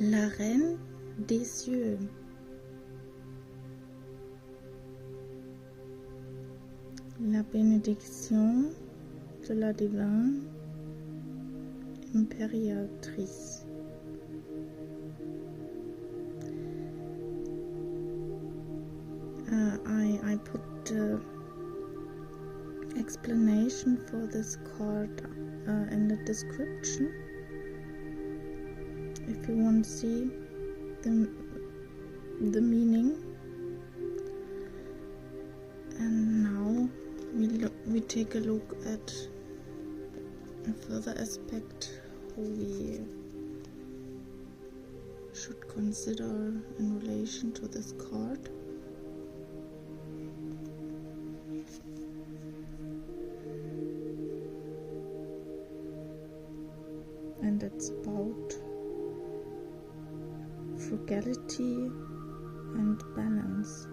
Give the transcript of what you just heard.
La reine des yeux. La bénédiction de la divine impériatrice. I put the explanation for this card in the description if you want to see the meaning. And now we take a look at a further aspect who we should consider in relation to this card. And it's about frugality and balance.